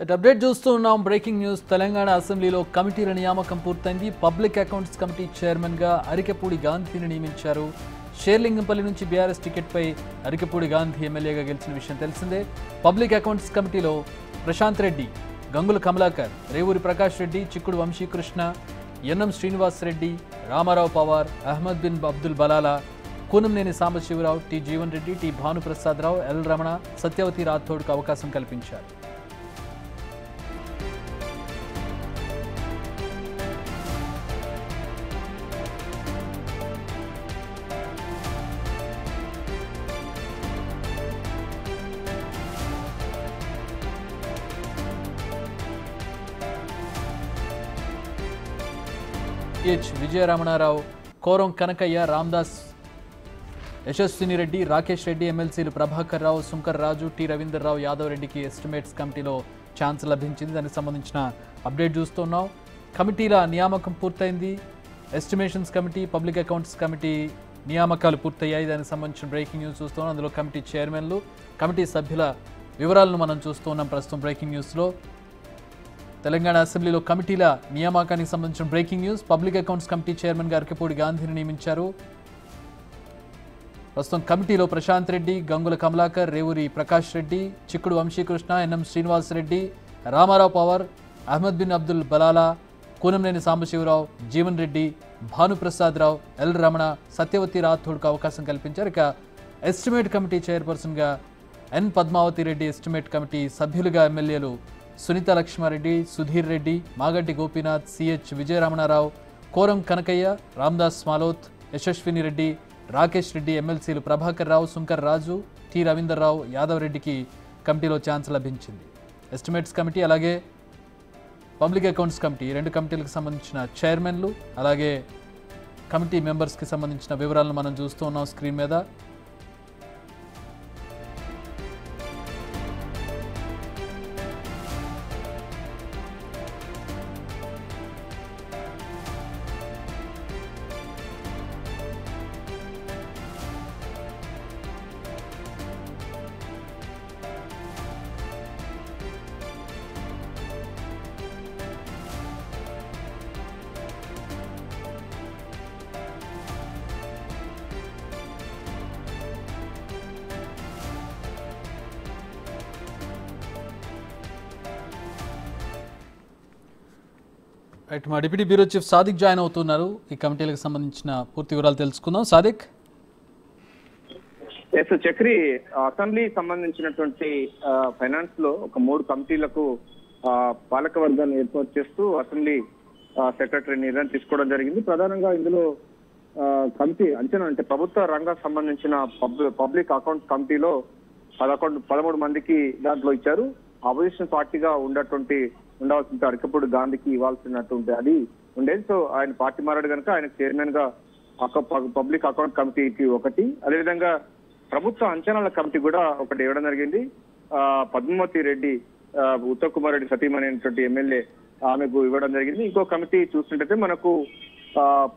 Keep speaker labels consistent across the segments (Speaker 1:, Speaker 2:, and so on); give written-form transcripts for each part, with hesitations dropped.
Speaker 1: Update చూస్తూ ఉన్నాం. Breaking news. Telangana అసెంబ్లీలో కమిటీల నియామకం పూర్తయింది. పబ్లిక్ అకౌంట్స్ కమిటీ చైర్మన్గా అరికెపూడి గాంధీని నియమించారు. షేర్లింగంపల్లి నుంచి బీఆర్ఎస్ టికెట్పై అరికెపూడి గాంధీ ఎమ్మెల్యేగా గెలిచిన విషయం తెలిసిందే. పబ్లిక్ అకౌంట్స్ కమిటీలో Prashanth Reddy, Gangula Kamalakar, Revuri Prakash Reddy, Chikkudu Vamsikrishna, N M Srinivas Reddy, Ramarao Pawar, Ahmed bin Abdul Balala, Kunamneni Sambasivarao, T Jeevan Reddy, T Bhanuprasadarao, L Ramana, Satyavathi రాథోడ్కు అవకాశం కల్పించారు. విజయరమణారావు, కోరం కనకయ్య, రామ్దాస్, యశస్విని రెడ్డి, రాకేష్ రెడ్డి, ఎమ్మెల్సీలు ప్రభాకర్ రావు, శంకర్ రాజు, టి రవీందర్ రావు, యాదవ్ రెడ్డికి ఎస్టిమేట్స్ కమిటీలో ఛాన్స్ లభించింది. దానికి సంబంధించిన అప్డేట్ చూస్తున్నాం. కమిటీల నియామకం పూర్తయింది. Estimations committee, public accounts committee నియామకాలు పూర్తయ్యాయి. దానికి సంబంధించిన బ్రేకింగ్ న్యూస్ చూస్తున్నాం. అందులో కమిటీ చైర్మన్లు, కమిటీ సభ్యుల వివరాలను మనం చూస్తున్నాం ప్రస్తుతం బ్రేకింగ్ న్యూస్లో. తెలంగాణ అసెంబ్లీలో కమిటీల నియామకానికి సంబంధించిన breaking news. Public accounts committee చైర్మన్గా అరికెపూడి గాంధీని నియమించారు. ప్రస్తుతం కమిటీలో ప్రశాంత్ రెడ్డి, గంగుల కమలాకర్, రేవూరి ప్రకాష్ రెడ్డి, చిక్కుడు వంశీకృష్ణ, ఎన్ఎం శ్రీనివాస్ రెడ్డి, రామారావు పవార్, అహ్మద్ బిన్ అబ్దుల్ బలాలా, కూనంనేని సాంబశివరావు, జీవన్ రెడ్డి, భానుప్రసాదరావు, ఎల్ రమణ, సత్యవతి రాథోడ్కు అవకాశం కల్పించారు. ఇక ఎస్టిమేట్ కమిటీ చైర్పర్సన్గా N Padmavathi Reddy, estimate committee సభ్యులుగా ఎమ్మెల్యేలు సునీత లక్ష్మారెడ్డి, సుధీర్ రెడ్డి, మాగంటి గోపీనాథ్, సిహెచ్ విజయరమణారావు, కోరం కనకయ్య, రామ్దాస్ మాలోత్, యశస్విని రెడ్డి, రాకేష్ రెడ్డి, ఎమ్మెల్సీలు ప్రభాకర్ రావు, శంకర్ రాజు, టి రవీందర్ రావు, యాదవ్ రెడ్డికి కమిటీలో ఛాన్స్ లభించింది. ఎస్టిమేట్స్ కమిటీ అలాగే పబ్లిక్ అకౌంట్స్ కమిటీ, ఈ రెండు కమిటీలకు సంబంధించిన చైర్మన్లు అలాగే కమిటీ మెంబర్స్కి సంబంధించిన వివరాలను మనం చూస్తూ ఉన్నాం స్క్రీన్ మీద. రైట్, మా deputy bureau chief Sadiq join అవుతున్నారు. ఈ కమిటీలకు సంబంధించిన పూర్తి వివరాలు తెలుసుకుందాం. సాదిక్.
Speaker 2: ఎస్ చక్రి, అసెంబ్లీ సంబంధించినటువంటి ఫైనాన్స్ లో ఒక 3 కమిటీలకు పాలక వర్గాన్ని ఏర్పాటు చేస్తూ అసెంబ్లీ సెక్రటరీ నిర్ణయం తీసుకోవడం జరిగింది. ప్రధానంగా ఇందులో కమిటీ అంచనా అంటే ప్రభుత్వ రంగానికి సంబంధించిన పబ్లిక్ అకౌంట్ కమిటీలో 13 మందికి దాంట్లో ఇచ్చారు. అపోజిషన్ పార్టీగా ఉండవలసిన అరికెపూడి గాంధీకి ఇవ్వాల్సినటువంటి అది ఉండేది. సో ఆయన పార్టీ మారాడు కనుక ఆయన చైర్మన్ గా పబ్లిక్ అకౌంట్ కమిటీకి ఒకటి, అదేవిధంగా ప్రభుత్వ అంచనాల కమిటీ కూడా ఒకటి ఇవ్వడం జరిగింది. పద్మావతి రెడ్డి, ఉత్తమ్ కుమార్ రెడ్డి సతీమణి అనేటువంటి ఎమ్మెల్యే, ఆమెకు ఇవ్వడం జరిగింది. ఇంకో కమిటీ చూస్తుంటే మనకు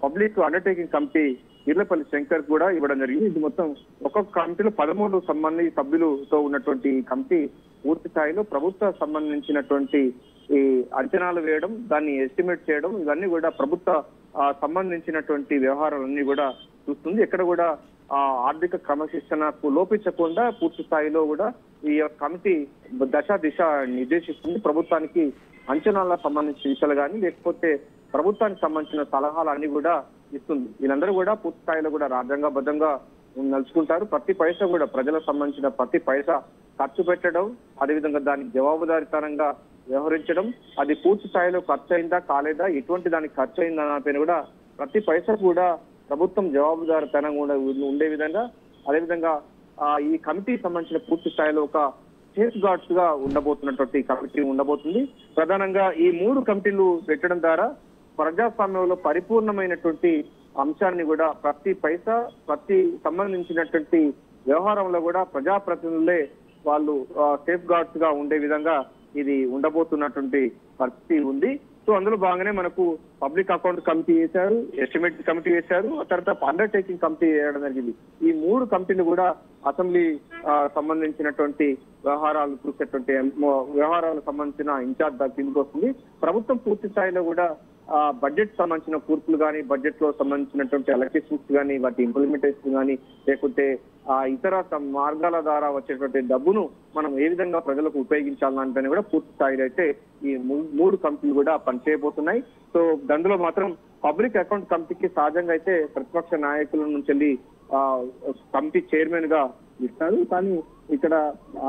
Speaker 2: public undertaking committee Irlapalli Shankar కూడా ఇవ్వడం జరిగింది. ఇది మొత్తం ఒక్కొక్క కమిటీలో 13 మంది సభ్యులతో ఉన్నటువంటి కమిటీ పూర్తి స్థాయిలో ప్రభుత్వ సంబంధించినటువంటి ఈ అంచనాలు వేయడం, దాన్ని ఎస్టిమేట్ చేయడం, ఇవన్నీ కూడా ప్రభుత్వ సంబంధించినటువంటి వ్యవహారాలన్నీ కూడా చూస్తుంది. ఎక్కడ కూడా ఆర్థిక క్రమశిక్షణకు లోపించకుండా పూర్తి స్థాయిలో కూడా ఈ కమిటీ దిశ నిర్దేశిస్తుంది. ప్రభుత్వానికి అంచనాలకు సంబంధించిన విషయాలు కానీ లేకపోతే ప్రభుత్వానికి సంబంధించిన సలహాలన్నీ కూడా ఇస్తుంది. వీళ్ళందరూ కూడా పూర్తి స్థాయిలో కూడా రాజ్యాంగబద్ధంగా నడుచుకుంటారు. ప్రతి పైసా కూడా ప్రజలకు సంబంధించిన ప్రతి పైసా ఖర్చు పెట్టడం, అదేవిధంగా దానికి జవాబుదారీతనంగా వ్యవహరించడం, అది పూర్తి స్థాయిలో ఖర్చు అయిందా కాలేదా, ఎటువంటి దానికి ఖర్చు అయిందా పైన కూడా ప్రతి పైసా కూడా ప్రభుత్వం జవాబుదారీతనంగా ఉండే విధంగా, అదేవిధంగా ఈ కమిటీకి సంబంధించిన పూర్తి స్థాయిలో ఒక సేఫ్ గార్డ్స్ గా ఉండబోతున్నటువంటి కమిటీ ఉండబోతుంది. ప్రధానంగా ఈ 3 కమిటీలు పెట్టడం ద్వారా ప్రజాస్వామ్యంలో పరిపూర్ణమైనటువంటి అంశాన్ని కూడా ప్రతి పైసా ప్రతి సంబంధించినటువంటి వ్యవహారంలో కూడా ప్రజాప్రతినిధులే వాళ్ళు సేఫ్ గార్డ్స్ గా ఉండే విధంగా ఇది ఉండబోతున్నటువంటి పరిస్థితి ఉంది. సో అందులో భాగంగానే మనకు పబ్లిక్ అకౌంట్ కమిటీ వేశారు, ఎస్టిమేట్ కమిటీ వేశారు, ఆ తర్వాత అండర్టేకింగ్ కమిటీ వేయడం జరిగింది. ఈ 3 కమిటీలు కూడా అసెంబ్లీ సంబంధించినటువంటి వ్యవహారాలకు సంబంధించిన ఇన్ఛార్జ్ కిందకి వస్తుంది. ప్రభుత్వం పూర్తి స్థాయిలో కూడా బడ్జెట్ సంబంధించిన కూర్పులు కానీ, బడ్జెట్ లో సంబంధించినటువంటి అలొకేషన్స్ కానీ, వాటి ఇంప్లిమెంటేషన్ కానీ, లేకుంటే ఇతర మార్గాల ద్వారా వచ్చేటువంటి డబ్బును మనం ఏ విధంగా ప్రజలకు ఉపయోగించాలంటే కూడా పూర్తి స్థాయిలో అయితే ఈ 3 కమిటీలు కూడా పనిచేయబోతున్నాయి. సో అందులో మాత్రం పబ్లిక్ అకౌంట్ కమిటీకి సహజంగా అయితే ప్రతిపక్ష నాయకుల నుంచి వెళ్ళి కమిటీ చైర్మన్ గా ఇస్తారు. కానీ ఇక్కడ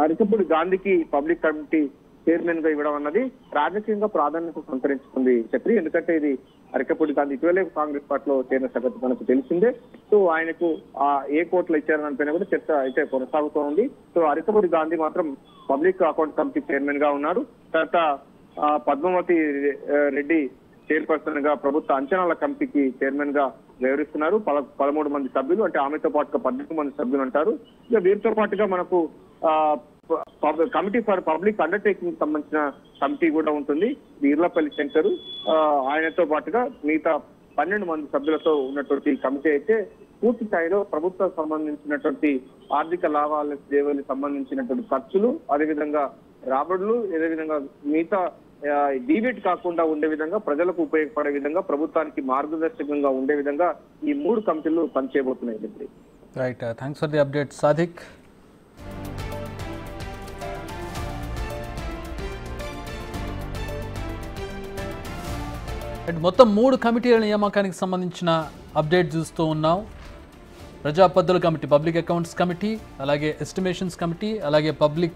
Speaker 2: అరికపూడి గాంధీకి పబ్లిక్ కమిటీ చైర్మన్ గా ఇవ్వడం అన్నది రాజకీయంగా ప్రాధాన్యత సంతరించుకుంది ఛత్రి. ఎందుకంటే ఇది అరికపూడి గాంధీ ఇటీవలే కాంగ్రెస్ పార్టీలో చేరిన సంగతి మనకు తెలిసిందే. సో ఆయనకు ఏ కోర్టులో ఇచ్చారని కూడా చర్చ అయితే కొనసాగుతూ ఉంది. సో అరికపూడి గాంధీ మాత్రం పబ్లిక్ అకౌంట్ కమిటీ చైర్మన్ గా ఉన్నారు. తర్వాత పద్మావతి రెడ్డి చైర్పర్సన్ గా ప్రభుత్వ అంచనాల కమిటీకి చైర్మన్ గా వ్యవహరిస్తున్నారు. 13 మంది సభ్యులు, అంటే ఆమెతో పాటుగా 14 మంది సభ్యులు అంటారు. ఇక వీరితో పాటుగా మనకు కమిటీ ఫర్ పబ్లిక్ అండర్టేకింగ్ సంబంధించిన కమిటీ కూడా ఉంటుంది. వీర్లపల్లి శంకర్, ఆయనతో పాటుగా మిగతా 12 మంది సభ్యులతో ఉన్నటువంటి కమిటీ అయితే పూర్తి స్థాయిలో ప్రభుత్వం సంబంధించినటువంటి ఆర్థిక లావాదేవీలకు సంబంధించినటువంటి ఖర్చులు, అదేవిధంగా రాబడులు, అదేవిధంగా మిగతా డీబేట్ కాకుండా ఉండే విధంగా, ప్రజలకు ఉపయోగపడే విధంగా, ప్రభుత్వానికి మార్గదర్శకంగా ఉండే విధంగా ఈ 3 కమిటీలు పనిచేయబోతున్నాయి.
Speaker 1: Right, thanks for the update Sadiq. మొత్తం 3 కమిటీల నియామకానికి సంబంధించిన అప్డేట్ చూస్తూ ఉన్నాం. ప్రజా పద్ధతుల కమిటీ, పబ్లిక్ అకౌంట్స్ కమిటీ, అలాగే ఎస్టిమేషన్స్ కమిటీ, అలాగే పబ్లిక్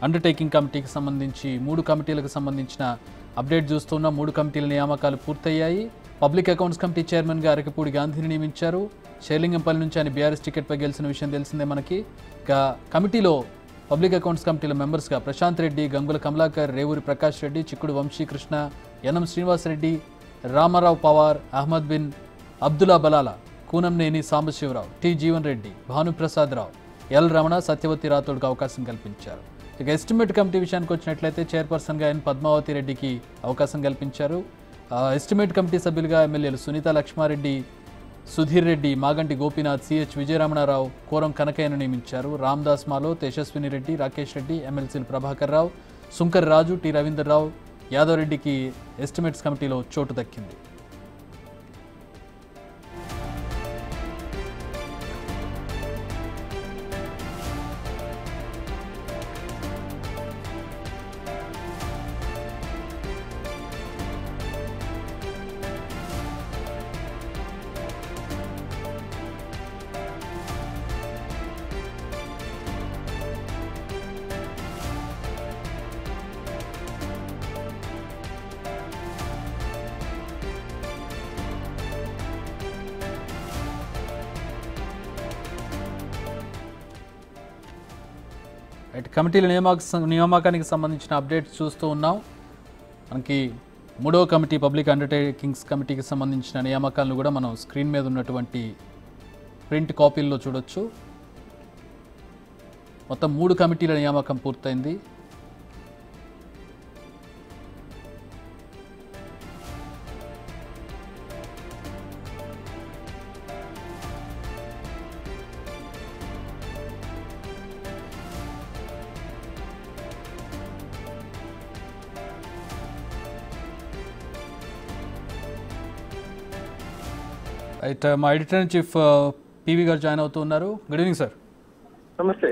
Speaker 1: అండర్టేకింగ్ కమిటీకి సంబంధించి 3 కమిటీలకు సంబంధించిన అప్డేట్ చూస్తున్నాం. 3 కమిటీల నియామకాలు పూర్తయ్యాయి. పబ్లిక్ అకౌంట్స్ కమిటీ చైర్మన్గా అరకపూడి గాంధీని నియమించారు. షేర్లింగంపల్లి నుంచి ఆయన బీఆర్ఎస్ టికెట్పై గెలిచిన విషయం తెలిసిందే మనకి. ఇక కమిటీలో పబ్లిక్ అకౌంట్స్ కమిటీల మెంబర్స్గా Prashanth Reddy, Gangula Kamalakar, Revuri Prakash Reddy, Chikkudu Vamsikrishna, N M Srinivasareddy, Ramarao Pawar, Ahmed bin Abdullah Balala, Kunamneni Sambasivarao, T Jeevan Reddy, Bhanuprasad Rao, L Ramana, Satyavathi రాథోడ్కు అవకాశం కల్పించారు. ఇక ఎస్టిమేట్ కమిటీ విషయానికి వచ్చినట్లయితే చైర్పర్సన్గా ఎన్ పద్మావతి రెడ్డికి అవకాశం కల్పించారు. ఎస్టిమేట్ కమిటీ సభ్యులుగా ఎమ్మెల్యేలు సునీత లక్ష్మారెడ్డి, సుధీర్ రెడ్డి, మాగంటి గోపీనాథ్, సిహెచ్ విజయరమణారావు, కోరం కనకయ్యను నియమించారు. రామ్దాస్ మాలో, తేజస్విని రెడ్డి, రాకేష్ రెడ్డి, ఎమ్మెల్సీలు ప్రభాకర్ రావు, సుంకర్ రాజు, టి రవీందర్ రావు, యాదవ్ రెడ్డికి ఎస్టిమేట్స్ కమిటీలో చోటు దక్కింది. కమిటీల నియామకానికి సంబంధించిన అప్డేట్స్ చూస్తూ ఉన్నాం. మనకి 3వ కమిటీ పబ్లిక్ అండర్టేకింగ్స్ కమిటీకి సంబంధించిన నియామకాలను కూడా మనం స్క్రీన్ మీద ఉన్నటువంటి ప్రింట్ కాపీల్లో చూడొచ్చు. మొత్తం 3 కమిటీల నియామకం పూర్తయింది. అయితే మా ఎడిటర్ ఇన్ చీఫ్ పివి గారు జాయిన్ అవుతూ ఉన్నారు. Good evening sir.
Speaker 2: నమస్తే.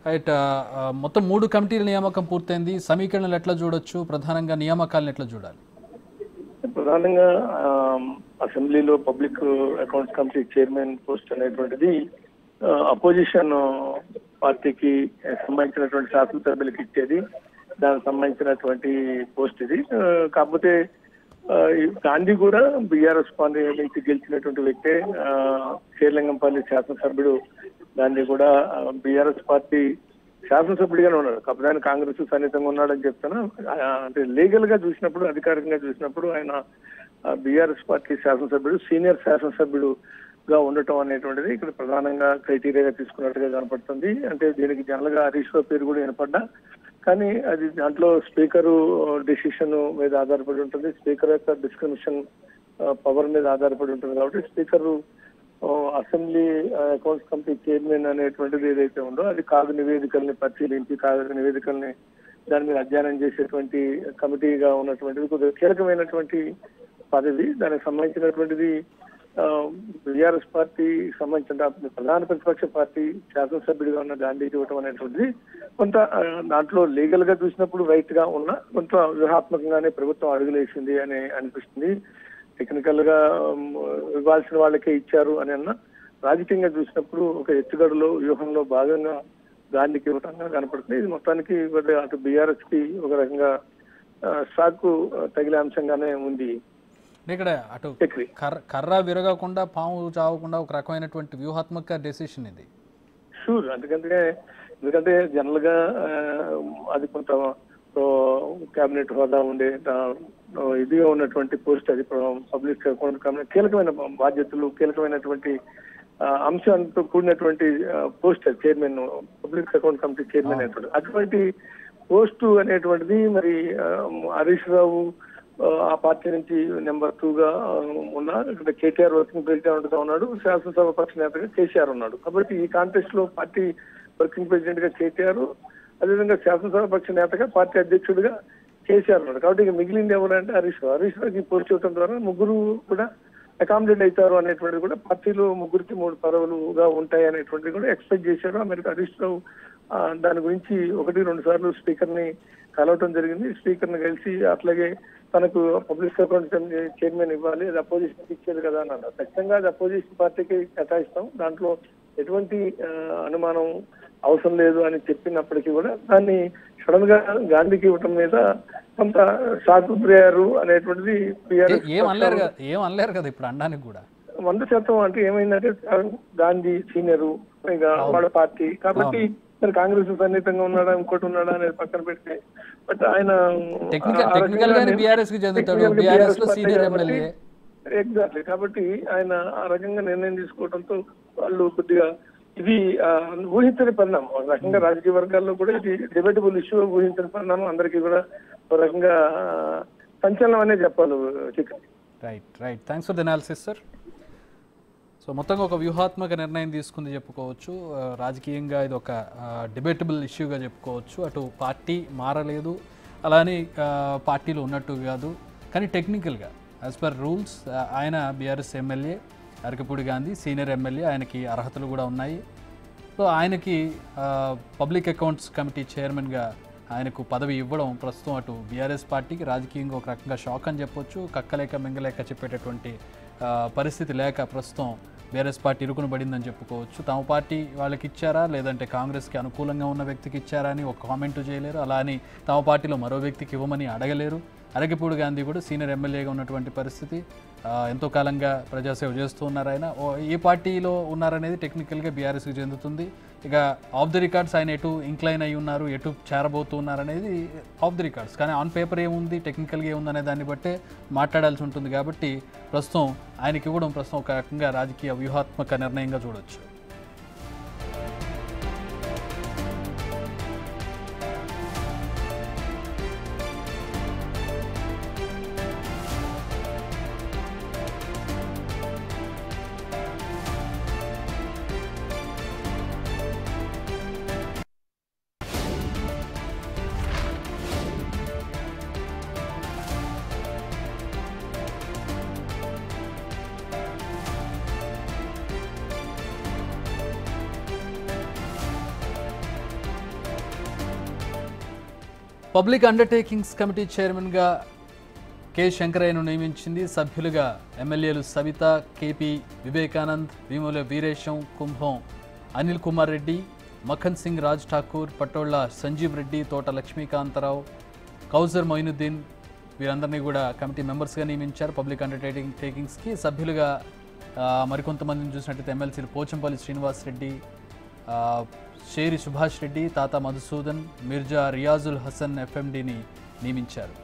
Speaker 1: రైట్, మొత్తం 3 కమిటీల నియామకం పూర్తయింది. సమీకరణలు ఎట్లా చూడొచ్చు, ప్రధానంగా నియామకాలను ఎట్లా చూడాలి?
Speaker 3: ప్రధానంగా అసెంబ్లీలో public accounts committee chairman post అనేటువంటిది అపోజిషన్ పార్టీకి సంబంధించినటువంటి శాసనసభ్యులకు ఇచ్చేది, దానికి సంబంధించినటువంటి పోస్ట్ ఇది. కాకపోతే గాంధీ కూడా బీఆర్ఎస్ పార్టీ నుంచి గెలిచినటువంటి వ్యక్తే. శ్రీలింగంపల్లి శాసనసభ్యుడు గాంధీ కూడా బీఆర్ఎస్ పార్టీ శాసనసభ్యుడిగానే ఉన్నాడు. కాకపోతే ఆయన కాంగ్రెస్ సన్నిహితంగా ఉన్నాడని చెప్తాను. అంటే లీగల్ గా చూసినప్పుడు, అధికారికంగా చూసినప్పుడు ఆయన బీఆర్ఎస్ పార్టీ శాసనసభ్యుడు, సీనియర్ శాసనసభ్యుడుగా ఉండటం అనేటువంటిది ఇక్కడ ప్రధానంగా క్రైటీరియాగా తీసుకున్నట్టుగా కనపడుతుంది. అంటే దీనికి జనరల్ గా హరీష్ రావు పేరు కూడా వినపడ్డా కానీ అది దాంట్లో స్పీకరు డిసిషన్ మీద ఆధారపడి ఉంటుంది, స్పీకర్ యొక్క డిస్క్రిమిషన్ పవర్ మీద ఆధారపడి ఉంటుంది. కాబట్టి speaker assembly accounts committee chairman అనేటువంటిది ఏదైతే ఉందో అది కాగు నివేదికల్ని పరిశీలించి కాగు నివేదికల్ని దాని మీద అధ్యయనం చేసేటువంటి కమిటీగా ఉన్నటువంటిది కొద్దిగా కీలకమైనటువంటి పదవి. దానికి సంబంధించినటువంటిది బీఆర్ఎస్ పార్టీ సంబంధించిన ప్రధాన ప్రతిపక్ష పార్టీ శాసనసభ్యుడిగా ఉన్న గాంధీకి ఇవ్వటం అనేటువంటిది కొంత దాంట్లో లీగల్ గా చూసినప్పుడు రైట్ గా ఉన్న కొంత వ్యూహాత్మకంగానే ప్రభుత్వం అడుగులేసింది అని అనిపిస్తుంది. టెక్నికల్ గా ఇవ్వాల్సిన వాళ్ళకే ఇచ్చారు అని అన్న రాజకీయంగా చూసినప్పుడు ఒక ఎత్తుగడలో వ్యూహంలో భాగంగా గాంధీకి ఇవ్వటంగా కనపడుతుంది. ఇది మొత్తానికి అటు బీఆర్ఎస్ కి ఒక రకంగా షాక్ తగిలే అంశంగానే ఉంది.
Speaker 1: ఇక్కడ అటు కర్ర విరగకుండా పాము చావకుండా ఒక రకమైనటువంటి వ్యూహాత్మక డెసిషన్ ఇది.
Speaker 3: షూర్, ఎందుకంటే జనరల్ గా అది కొంత కేబినెట్ హోదా ఉండే ఇదిగా ఉన్నటువంటి పోస్ట్, అది పబ్లిక్ అకౌంట్ కీలకమైన బాధ్యతలు కీలకమైనటువంటి అంశాలతో కూడినటువంటి post chairman, public account committee chairman అనేటువంటి అటువంటి పోస్టు అనేటువంటిది మరి హరీష్ రావు ఆ పార్టీ నుంచి నెంబర్ 2గా ఉన్న ఇక్కడ కేటీఆర్ వర్కింగ్ ప్రెసిడెంట్ గా ఉన్నాడు, శాసనసభ పక్ష నేతగా కేసీఆర్ ఉన్నాడు. కాబట్టి ఈ కాంటెస్ట్ లో పార్టీ వర్కింగ్ ప్రెసిడెంట్ గా కేటీఆర్, అదేవిధంగా శాసనసభ పక్ష నేతగా పార్టీ అధ్యక్షుడిగా కేసీఆర్ ఉన్నాడు. కాబట్టి ఇక మిగిలింది ఎవరంటే హరీష్ రావుకి పోస్ట్ ఇవ్వడం ద్వారా ముగ్గురు కూడా అకామిడేట్ అవుతారు అనేటువంటిది కూడా పార్టీలో ముగ్గురికి 3 పదవులుగా ఉంటాయి అనేటువంటిది కూడా ఎక్స్పెక్ట్ చేశారు. అమెరికా హరీష్ రావు దాని గురించి 1-2 సార్లు స్పీకర్ ని కలవటం జరిగింది. స్పీకర్ ని కలిసి అట్లాగే తనకు పబ్లిక్ అకౌంట్ చైర్మన్ ఇవ్వాలి, అది అపోజిషన్ ఇచ్చేది కదా అని అన్నారు. ఖచ్చితంగా అది అపోజిషన్ పార్టీకి కేటాయిస్తాం, దాంట్లో ఎటువంటి అనుమానం అవసరం లేదు అని చెప్పినప్పటికీ కూడా దాన్ని సడన్ గా గాంధీకి ఇవ్వటం మీద కొంత షాక్ గురయ్యారు అనేటువంటిది
Speaker 1: ఏమనలేరు కదా ఇప్పుడు అనడానికి కూడా
Speaker 3: 100%. అంటే ఏమైందంటే గాంధీ సీనియరు, ఇక వాళ్ళ పార్టీ కాబట్టి మరి కాంగ్రెస్ సన్నిహితంగా ఉన్నాడా ఇంకోటి ఉన్నాడా అనేది పక్కన పెడితే, బట్ ఆయన ఎగ్జాక్ట్లీ కాబట్టి ఆయన ఆ రకంగా నిర్ణయం తీసుకోవడంతో వాళ్ళు కొద్దిగా ఇది ఊహించని పరిణామం. ఒక రకంగా రాజకీయ వర్గాల్లో కూడా ఇది డిబేటబుల్ ఇష్యూ, ఊహించని పరిణామం, అందరికీ కూడా ఒక రకంగా సంచలనం అనే చెప్పాలి.
Speaker 1: Right thanks for the analysis sir. So మొత్తంగా ఒక వ్యూహాత్మక నిర్ణయం తీసుకుంది చెప్పుకోవచ్చు. రాజకీయంగా ఇది ఒక డిబేటబుల్ ఇష్యూగా చెప్పుకోవచ్చు. అటు పార్టీ మారలేదు, అలానే పార్టీలో ఉన్నట్టు కాదు, కానీ టెక్నికల్గా యాజ్ పర్ రూల్స్ ఆయన BRS MLA Arekapudi Gandhi senior MLA, ఆయనకి అర్హతలు కూడా ఉన్నాయి. సో ఆయనకి పబ్లిక్ అకౌంట్స్ కమిటీ చైర్మన్గా ఆయనకు పదవి ఇవ్వడం ప్రస్తుతం అటు బీఆర్ఎస్ పార్టీకి రాజకీయంగా ఒక రకంగా షాక్ అని చెప్పొచ్చు. కక్కలేక మింగలేక చెప్పేటటువంటి పరిస్థితి లేక ప్రస్తుతం బీఆర్ఎస్ పార్టీ ఇరుకును పడిందని చెప్పుకోవచ్చు. తమ పార్టీ వాళ్ళకి ఇచ్చారా లేదంటే కాంగ్రెస్కి అనుకూలంగా ఉన్న వ్యక్తికి ఇచ్చారా అని ఒక కామెంట్ చేయలేరు, అలా అని తమ పార్టీలో మరో వ్యక్తికి ఇవ్వమని అడగలేరు. అరకపూడి గాంధీ కూడా సీనియర్ ఎమ్మెల్యేగా ఉన్నటువంటి పరిస్థితి, ఎంతో కాలంగా ప్రజాసేవ చేస్తూ ఉన్నారు. ఆయన ఏ పార్టీలో ఉన్నారనేది టెక్నికల్గా బీఆర్ఎస్కి చెందుతుంది. ఇక ఆఫ్ ది రికార్డ్స్ ఆయన ఎటు ఇంక్లైన్ అయి ఉన్నారు, ఎటు చేరబోతున్నారు అనేది ఆఫ్ ది రికార్డ్స్, కానీ ఆన్ పేపర్ ఏముంది టెక్నికల్గా ఏముందనే దాన్ని బట్టే మాట్లాడాల్సి ఉంటుంది. కాబట్టి ప్రస్తుతం ఆయనకి ఇవ్వడం ప్రస్తుతం ఒక రకంగా రాజకీయ వ్యూహాత్మక నిర్ణయంగా చూడొచ్చు. పబ్లిక్ అండర్టేకింగ్స్ కమిటీ చైర్మన్గా కె శంకరయ్యను నియమించింది. సభ్యులుగా ఎమ్మెల్యేలు సవిత, కేపీ వివేకానంద్, వేముల వీరేశం, కుంభం అనిల్ కుమార్ రెడ్డి, మఖన్ సింగ్ రాజ్ ఠాకూర్, పటోళ్ల సంజీవ్ రెడ్డి, తోట లక్ష్మీకాంతరావు, కౌజర్ మొయినుద్దీన్ వీరందరినీ కూడా కమిటీ మెంబర్స్గా నియమించారు పబ్లిక్ అండర్టేకింగ్స్కి. సభ్యులుగా మరికొంతమందిని చూసినట్టయితే ఎమ్మెల్సీలు పోచంపల్లి శ్రీనివాస్ రెడ్డి, షేరి సుభాష్ రెడ్డి, తాతా మధుసూదన్, మిర్జా రియాజుల్ హసన్ ఎఫ్ఎండిని నియమించారు.